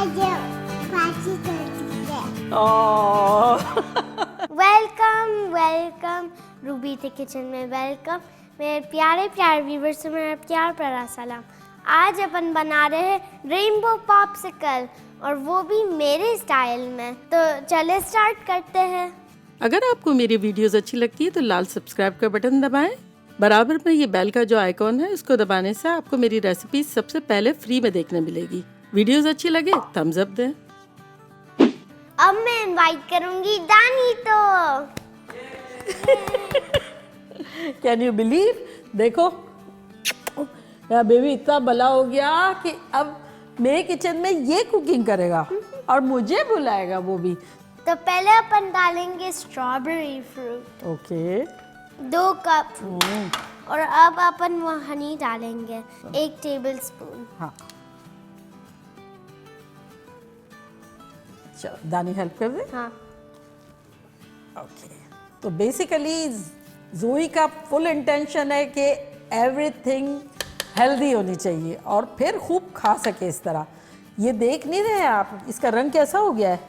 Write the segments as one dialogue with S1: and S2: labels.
S1: आज पार्टी करती है। वेलकम रूबी थे किचन में वेलकम। मेरे प्यारे प्यारे व्यूवर्स से मेरा प्यार भरा सलाम। आज अपन बना रहे हैं रेनबो पॉप्सिकल और वो भी मेरे स्टाइल में। तो चले स्टार्ट करते हैं।
S2: अगर आपको मेरी वीडियोस अच्छी लगती है तो लाल सब्सक्राइब का बटन दबाएं। बराबर में ये बेल का जो आइकॉन है उसको दबाने से आपको मेरी रेसिपी सबसे पहले फ्री में देखने मिलेगी। वीडियोस अच्छी लगे थम्स अप दें।
S1: अब मैं इनवाइट करूंगी दानी तो।
S3: Can you believe? देखो मेरा बेबी इतना बड़ा हो गया कि अब मेरे किचन में ये कुकिंग करेगा और मुझे बुलाएगा वो भी।
S1: तो पहले अपन डालेंगे स्ट्रॉबेरी फ्रूट
S3: ओके
S1: 2 कप और अब अपन वो हनी डालेंगे 1 टेबलस्पून।
S3: हाँ चलो दानी हेल्प कर दे।
S1: हाँ
S3: ओके तो बेसिकली जोई का फुल इंटेंशन है कि एवरीथिंग हेल्दी होनी चाहिए और फिर खूब खा सके इस तरह। ये देख नहीं रहे आप इसका रंग कैसा हो गया है?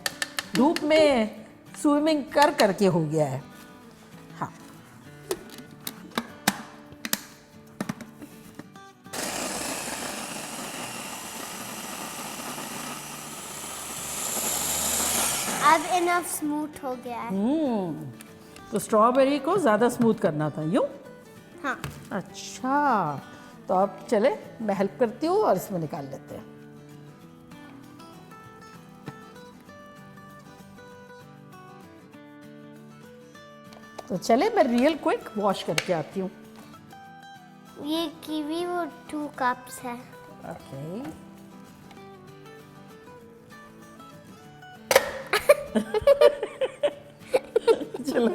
S3: धूप में स्विमिंग कर करके हो गया है। हाँ
S1: अब इनफ स्मूथ हो गया है।
S3: तो स्ट्रॉबेरी को ज़्यादा स्मूथ करना था यूँ?
S1: हाँ
S3: अच्छा तो अब चले मैं हेल्प करती हूँ और इसमें निकाल लेते हैं। तो चले मैं रियल क्विक वॉश करके आती हूँ।
S1: ये कीवी वो 2 कप्स है।
S3: ओके चलो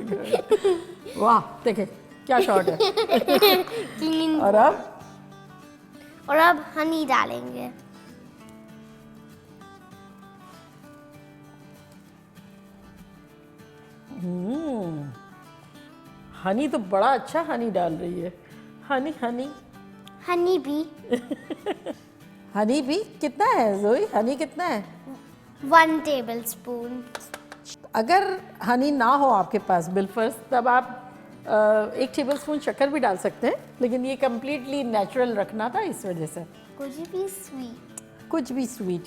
S3: वाह देखे क्या शॉट है।
S1: क्लीन।
S3: और
S1: अब हनी डालेंगे।
S3: हनी तो बड़ा अच्छा हनी डाल रही है। हनी हनी
S1: हनी भी
S3: हनी भी कितना है जोई? हनी कितना है?
S1: 1 टेबलस्पून।
S3: अगर हनी ना हो आपके पास बिलफर्स तब आप 1 टेबलस्पून शक्कर भी डाल सकते हैं, लेकिन ये कम्प्लीटली नेचुरल रखना था इस वजह से। कुछ भी स्वीट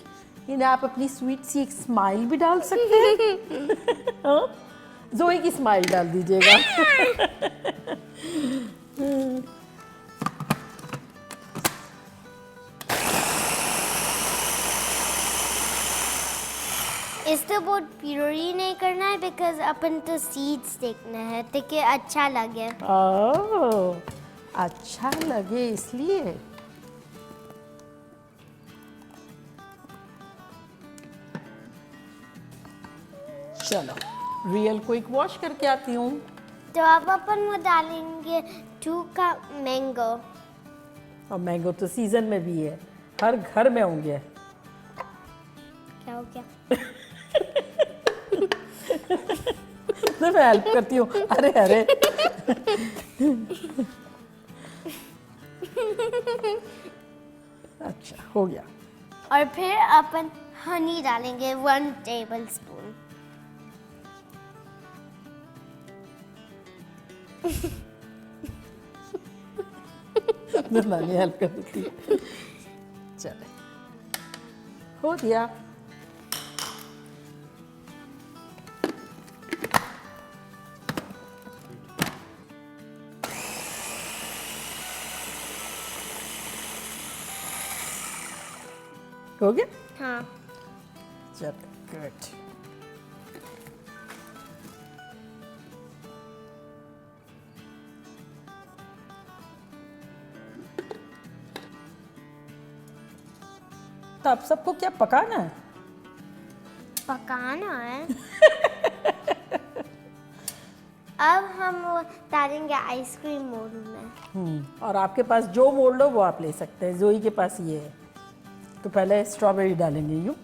S3: इन्हें आप अपनी स्वीट सी एक स्माइल भी डाल सकते हैं। हाँ? जोई की स्माइल डाल दीजिएगा।
S1: इससे बहुत प्यूरी नहीं करना है बिकॉज अपन तो सीड्स देखना है ताकि अच्छा लगे।
S3: ओह अच्छा लगे इसलिए। चलो रियल क्विक वॉश करके आती हूँ।
S1: तो अब अपन वो डालेंगे 2 कप मैंगो।
S3: और मैंगो तो सीजन में भी है, हर घर में होंगे।
S1: क्या हो गया?
S3: तो मैं हेल्प करती हूँ। अरे अरे अच्छा हो गया।
S1: और फिर अपन हनी डालेंगे 1 टेबलस्पून।
S3: नानी हेल्प कर देती है। चले हो दिया। हो गया?
S1: हाँ
S3: चलो गुड। तो आप सबको क्या पकाना है?
S1: पकाना है। अब हम वो डालेंगे आइसक्रीम मोल्ड में।
S3: और आपके पास जो मोल्ड हो वो आप ले सकते हैं। जोई के पास ये है। तो पहले स्ट्रॉबेरी डालेंगे यूँ।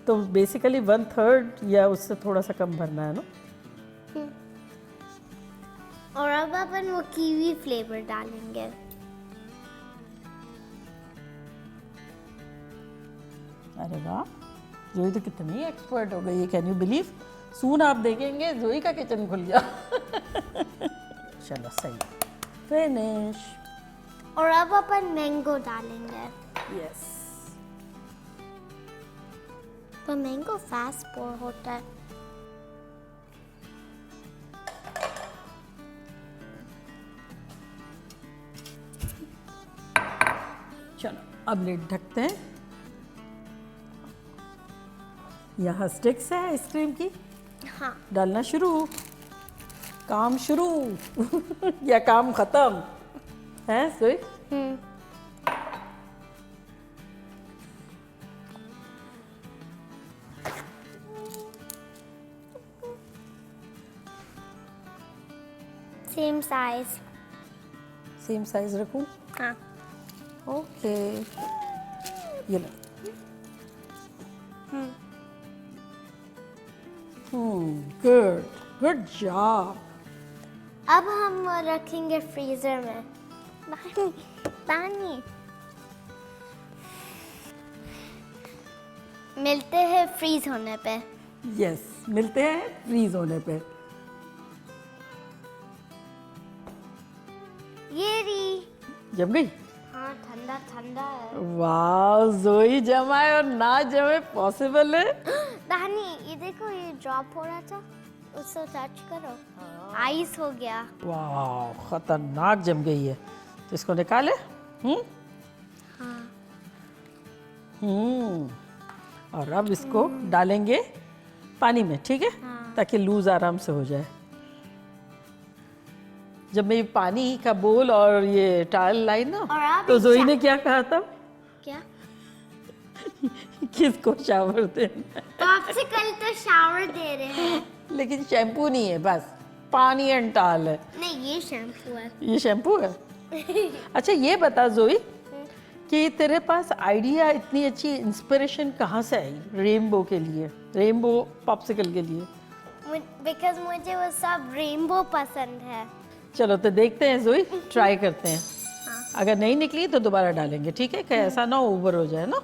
S3: तो बेसिकली 1/3 या उससे थोड़ा सा कम भरना है ना।
S1: और अब अपन वो कीवी फ्लेवर डालेंगे।
S3: अरे वाह, जोई तो कितनी एक्सपर्ट हो गई है, कैन यू बिलीव। सून आप देखेंगे जोई का किचन खुल गया। चलो सही, फिनिश।
S1: और अब अपन मैंगो डालेंगे।
S3: यस,
S1: पर मैंगो फास्ट पोर होता है।
S3: चलो अब लिड ढकते हैं। यहाँ स्टिक्स है आइसक्रीम की,
S1: हाँ,
S3: डालना शुरू, काम शुरू। या काम खत्म है जोई।
S1: Same size.
S3: सेम साइज रखूं?
S1: हाँ,
S3: ओके, ये लो। Good, good job.
S1: अब हम रखेंगे फ्रीजर में। पानी, पानी। मिलते हैं फ्रीज होने पे।
S3: यस, मिलते हैं फ्रीज होने पे।
S1: ये रही।
S3: जम गई?
S1: हाँ, ठंडा ठंडा है।
S3: वाह, जोई जमाए और ना जमे पॉसिबल है।
S1: दानी, ये देखो, ये ड्रॉप हो रहा था, उसको टच करो, आइस हो गया।
S3: वाह, खतरनाक जम गई है। तो इसको निकाले।
S1: हाँ,
S3: और अब इसको डालेंगे पानी में, ठीक है?
S1: हाँ।
S3: ताकि लूज आराम से हो जाए। जब मैं ये पानी का बोल और ये टाल लाई ना,
S1: और आप
S3: तो
S1: एक
S3: जोई ने क्या कहा था?
S1: क्या?
S3: किसको शावर देना?
S1: पॉप्सिकल तो शावर दे रहे हैं।
S3: लेकिन शैम्पू नहीं है, बस पानी एंड टाल है।
S1: नहीं, ये शैम्पू है।
S3: ये शैम्पू है। अच्छा ये बता जोई कि तेरे पास आइडिया, इतनी अच्छी इंस्पिरेशन कहाँ से आई रेनबो के लिए, रेनबो पॉप्सिकल के लिए?
S1: बिकॉज मुझे वो सब रेनबो पसंद है।
S3: चलो तो देखते हैं जोई, ट्राई करते हैं।
S1: हाँ।
S3: अगर नहीं निकली तो दोबारा डालेंगे, ठीक है? कि ऐसा ना ओवर हो जाए ना।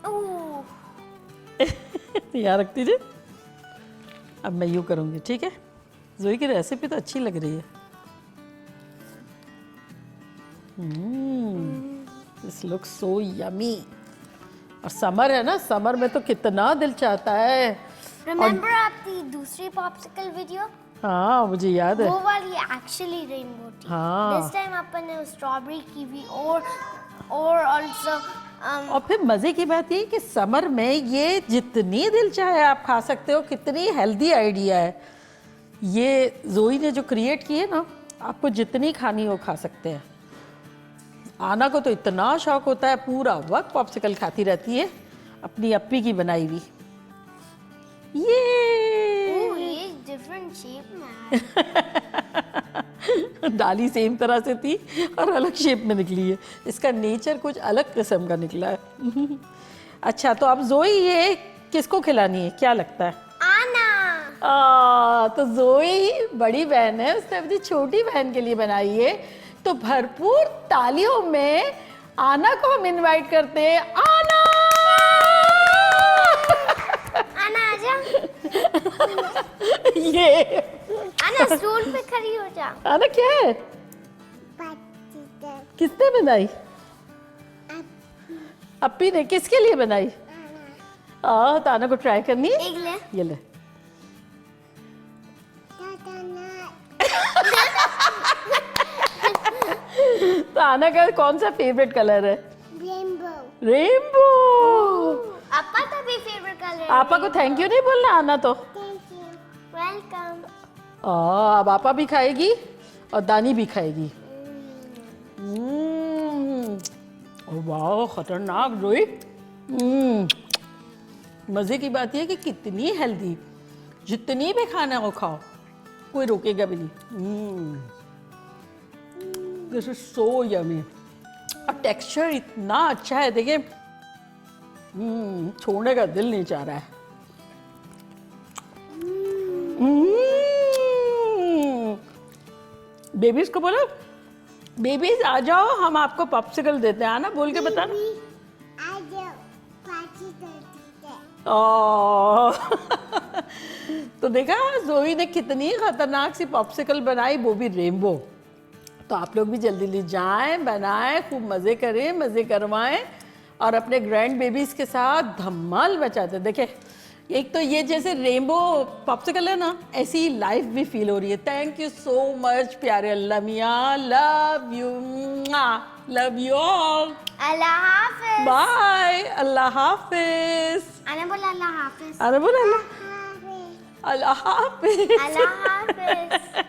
S1: ओह,
S3: यहाँ रख दीजिए। अब मैं यूँ करूँगी, ठीक है? जोई की रेसिपी तो अच्छी लग रही है। This looks so yummy. और समर है ना, समर में तो कितना दिल चाहता है।
S1: रिमेम्बर आपकी दूसरी पॉप्सिकल वीडियो?
S3: हाँ, मुझे याद है।
S1: वो वाली एक्चुअली रेनबो थी।
S3: हाँ।
S1: दिस टाइम अपन ने स्ट्रॉबेरी कीवी और आल्सो
S3: और फिर मजे की बात ये कि समर में ये जितनी दिल चाहे आप खा सकते हो। कितनी हेल्दी आइडिया है ये जोई ने जो क्रिएट की है ना। आपको जितनी खानी हो खा सकते हैं। आना को तो इतना शौक होता है, पूरा वक्त पॉप्सिकल खाती रहती है, अपनी अप्पी की बनाई हुई। ये
S1: डिफरेंट शेप में है।
S3: डाली सेम तरह से थी और अलग शेप में निकली है। इसका नेचर कुछ अलग किस्म का निकला है। अच्छा, तो अब जोई ये किसको खिलानी है, क्या लगता है?
S1: आना।
S3: तो जोई बड़ी बहन है, उसने अपनी छोटी बहन के लिए बनाई है। तो भरपूर तालियों में आना को हम इनवाइट करते हैं। आना,
S1: आना आजा।
S3: ये
S1: आना स्टूल पे खड़ी हो जा।
S3: आना क्या है? किसने बनाई? अप्पी ने। किसके लिए बनाई? तो आना को ट्राई करनी है।
S1: एक ले।
S3: ये ले। तो आना का कौन सा फेवरेट कलर है?
S1: रेनबो।
S3: रेनबो।
S1: आपा का भी फेवरेट कलर है।
S3: आपा को थैंक यू नहीं बोलना आना तो?
S1: Thank you, welcome.
S3: अब आपा भी खाएगी और दानी भी खाएगी। वाह, खतरनाक जोई। मजे की बात यह है कि कितनी हेल्दी, जितनी भी खाना हो खाओ, कोई रोकेगा भी नहीं। This is so yummy. और टेक्सचर इतना अच्छा है, देखिए छोड़ने का दिल नहीं चाह रहा है। बेबीज को बोलो, बेबीज आ जाओ, हम आपको पॉप्सिकल देते हैं। आना, बोल के बताना। ओह तो देखा जोई ने कितनी खतरनाक सी पॉप्सिकल बनाई, वो भी रेनबो। तो आप लोग भी जल्दी जल्दी जाएं, बनाएं, खूब मज़े करें, मज़े करवाएं और अपने ग्रैंड बेबीज के साथ धमाल मचाते। देखें, एक तो ये जैसे रेनबो पॉप्सिकल है ना, ऐसी ही लाइफ भी फील हो रही है। थैंक यू सो मच प्यारे अल्लाह मियाँ, love you, love you all,
S1: अल्लाह हाफिज।
S3: बाय, अल्लाह हाफिज।
S1: अने बोला अल्लाह हाफिज।
S3: अरे बोला अल्लाह हाफिज।
S1: अल्लाह हाफिज।